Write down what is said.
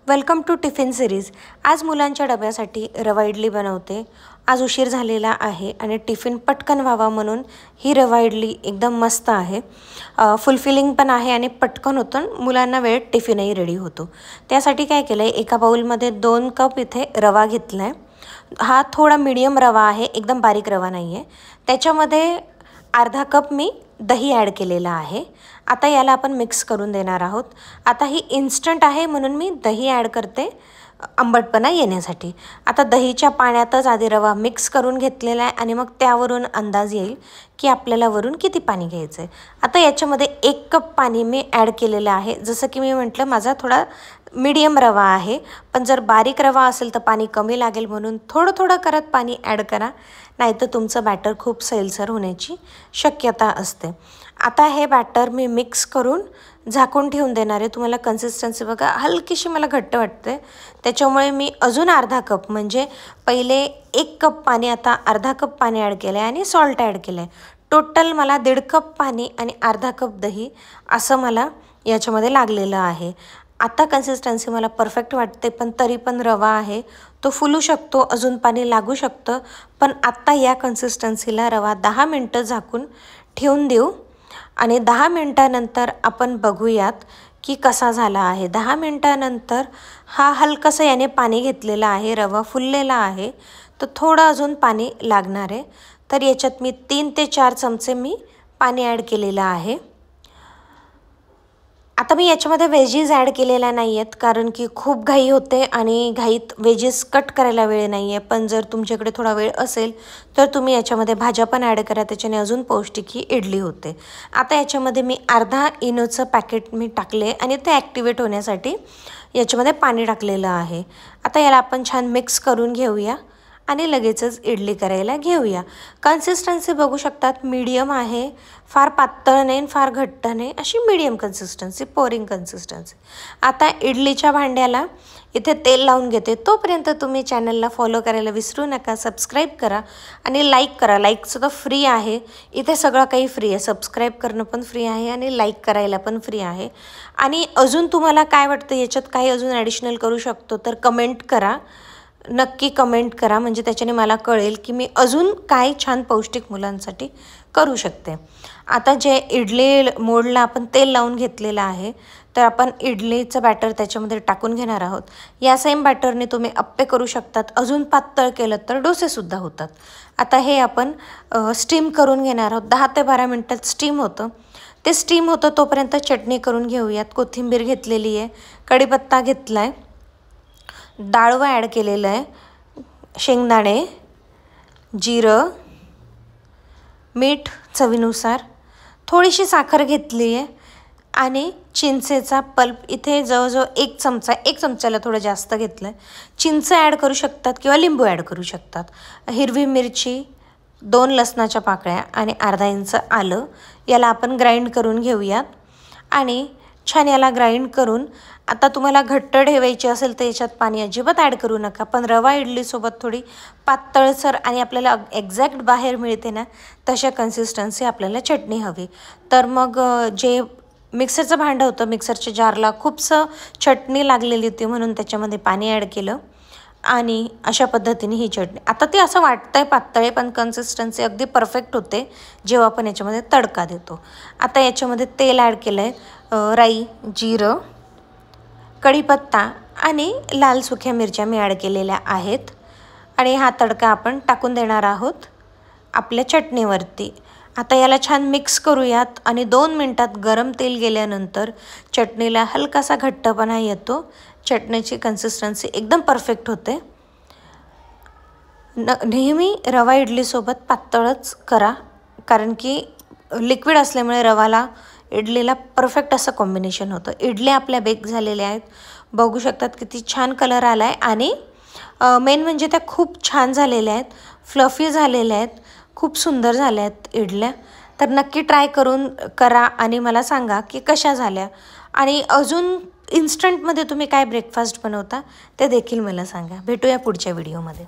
Welcome to tiffin series. आज मुलांच्या डब्यासाठी रवा इडली बनवते। आज उशीर झालेला आहे आणि टिफिन पटकन व्हावा म्हणून ही रवा इडली एकदम मस्त आहे। फुलफिलिंग पण आहे आणि पटकन होतं, मुलांना वेळेत टिफिनही रेडी होतो। त्यासाठी काय केलं आहे, एका बाउलमध्ये 2 कप इथे रवा घेतला आहे। हा थोडा मीडियम रवा आहे, एकदम बारीक रवा नाही आहे। त्याच्यामध्ये अर्धा कप मी दही ॲड केलेला आहे। आता याला आपण मिक्स करून देणार आहोत। आता ही इन्स्टंट आहे म्हणून मी दही ॲड करते आंबटपणा येण्यासाठी। आता दहीच्या पाण्यातच आधी रवा मिक्स करून घेतलेला आहे आणि मग त्यावरून अंदाज येईल की आपल्याला वरून किती पाणी घ्यायचं आहे। आता याच्यामध्ये 1 कप पाणी मी ॲड केलेलं आहे। जसं की मी म्हटलं, माझा थोडा मीडियम रवा आहे, पण जर बारीक रवा असेल तर पाणी कमी लागेल, म्हणून थोडं थोडं करत पाणी ॲड करा, नाहीतर तुमचं बॅटर खूप सैलसर होण्याची शक्यता असते। आता हे बॅटर मी मिक्स करून झाकून ठेवून देणार आहे। तुम्हाला कन्सिस्टन्सी बघा, हलकीशी मला घट्ट वाटते, त्याच्यामुळे मी अजून अर्धा कप, म्हणजे पहिले 1 कप पाणी, आता अर्धा कप पाणी ॲड केलं आहे आणि सॉल्ट ॲड केलं आहे। टोटल मला 1.5 कप पाणी आणि अर्धा कप दही असं मला याच्यामध्ये लागलेलं आहे। आता कन्सिस्टन्सी मला परफेक्ट वाटते, पण तरी पण रवा आहे तो फुलू शकतो, अजून पाणी लागू शकतं। पण आत्ता या कन्सिस्टन्सीला रवा 10 मिनटं झाकून ठेवून देऊ आणि 10 मिनटानंतर आपण बघूयात की कसा झाला आहे। 10 मिनटानंतर हा हलकंसं याने पाणी घेतलेला आहे, रवा फुललेला आहे, तर थोडं अजून पाणी लागणार आहे। तर याच्यात मी 3 ते 4 चमचे मी पाणी ॲड केलेलं आहे। आता मी याच्यामध्ये वेजीज ॲड केलेल्या नाही आहेत, कारण की खूप घाई होते आणि घाईत वेजीस कट करायला वेळ नाही आहे। पण जर तुमच्याकडे थोडा वेळ असेल तर तुम्ही याच्यामध्ये भाज्या पण ॲड करा, त्याच्याने अजून पौष्टिक ही इडली होते। आता याच्यामध्ये मी अर्धा इनोचं पॅकेट मी टाकले आणि ते ॲक्टिवेट होण्यासाठी याच्यामध्ये पाणी टाकलेलं आहे। आता याला आपण छान मिक्स करून घेऊया आणि लगेचच इडली करायला घेऊया। कन्सिस्टन्सी बघू शकतात, मीडियम आहे, फार पातळ नाही फार घट्ट नाही, अशी मीडियम कन्सिस्टन्सी, पोरिंग कन्सिस्टन्सी। आता इडलीच्या भांड्याला इथे तेल लावून घेते। तोपर्यंत तुम्ही चॅनलला फॉलो करायला विसरू नका, सबस्क्राईब करा आणि लाईक करा। लाईकसुद्धा फ्री आहे, इथे सगळं काही फ्री आहे, सबस्क्राईब करणं पण फ्री आहे आणि लाईक करायला पण फ्री आहे। आणि अजून तुम्हाला काय वाटतं, याच्यात काही अजून ॲडिशनल करू शकतो तर कमेंट करा, नक्की कमेंट करा, म्हणजे त्याच्याने मला कळेल की मी अजून काय छान पौष्टिक मुलांसाठी करू शकते। आता जे इडली मोडला आपण तेल लावून घेतलेलं आहे, तर आपण इडलीचं बॅटर त्याच्यामध्ये टाकून घेणार आहोत। या सेम बॅटरने तुम्ही अप्पे करू शकतात, अजून पातळ केलं तर डोसेसुद्धा होतात। आता हे आपण स्टीम करून घेणार आहोत। 10 ते 12 मिनटात स्टीम होतं। ते स्टीम होतं तोपर्यंत चटणी करून घेऊयात। कोथिंबीर घेतलेली आहे, कढीपत्ता घेतला आहे, डाळवं ॲड केलेलं आहे, शेंगदाणे, जिरं, मीठ चवीनुसार, थोडीशी साखर घेतली आहे आणि चिंचेचा पल्प इथे जवळजवळ 1 चमचा, 1 चमच्याला थोडं जास्त घेतलं आहे। चिंच ॲड करू शकतात किंवा लिंबू ॲड करू शकतात। हिरवी मिरची, 2 लसणाच्या पाकळ्या आणि अर्धा इंच आलं, याला आपण ग्राइंड करून घेऊयात आणि छान याला ग्राइंड करून, आता तुम्हाला घट्ट ठेवायची असेल तर याच्यात पाणी अजिबात ॲड करू नका, पण रवा इडलीसोबत थोडी पातळसर आणि आपल्याला एक्झॅक्ट बाहेर मिळते ना तशा कन्सिस्टन्सी आपल्याला चटणी हवी। तर मग जे मिक्सरचं भांडं होतं, मिक्सरच्या जारला खूपसं चटणी लागलेली होती म्हणून त्याच्यामध्ये पाणी ॲड केलं आणि अशा पद्धतीने ही चटणी, आता ते असं वाटतंय पातळ, पण कन्सिस्टन्सी अगदी परफेक्ट होते जेव्हा आपण याच्यामध्ये तडका देतो। आता याच्यामध्ये तेल ॲड केलं आहे, राई, जिरं, कढीपत्ता आणि लाल सुक्या मिरच्या मी ॲड केलेल्या आहेत आणि हा तडका आपण टाकून देणार आहोत आपल्या चटणीवरती। आता याला छान मिक्स करूयात आणि 2 मिनटात गरम तेल गेल्यानंतर चटणीला हलकासा घट्टपणा येतो, चटणीची कन्सिस्टन्सी एकदम परफेक्ट होते। नेहमी रवा इडलीसोबत पातळच करा, कारण की लिक्विड असल्यामुळे रवाला इडलीला परफेक्ट असं कॉम्बिनेशन होतं। इडल्या आपल्या बेक झालेल्या आहेत, बघू शकतात किती छान कलर आला आहे आणि मेन म्हणजे त्या खूप छान झालेल्या आहेत, फ्लफी झालेल्या आहेत, खूप सुंदर झाल्या आहेत इडल्या। तर नक्की ट्राय करून करा आणि मला सांगा की कशा झाल्या, आणि अजून इन्स्टंटमध्ये तुम्ही काय ब्रेकफास्ट बनवता ते देखील मला सांगा। भेटूया पुढच्या व्हिडिओमध्ये।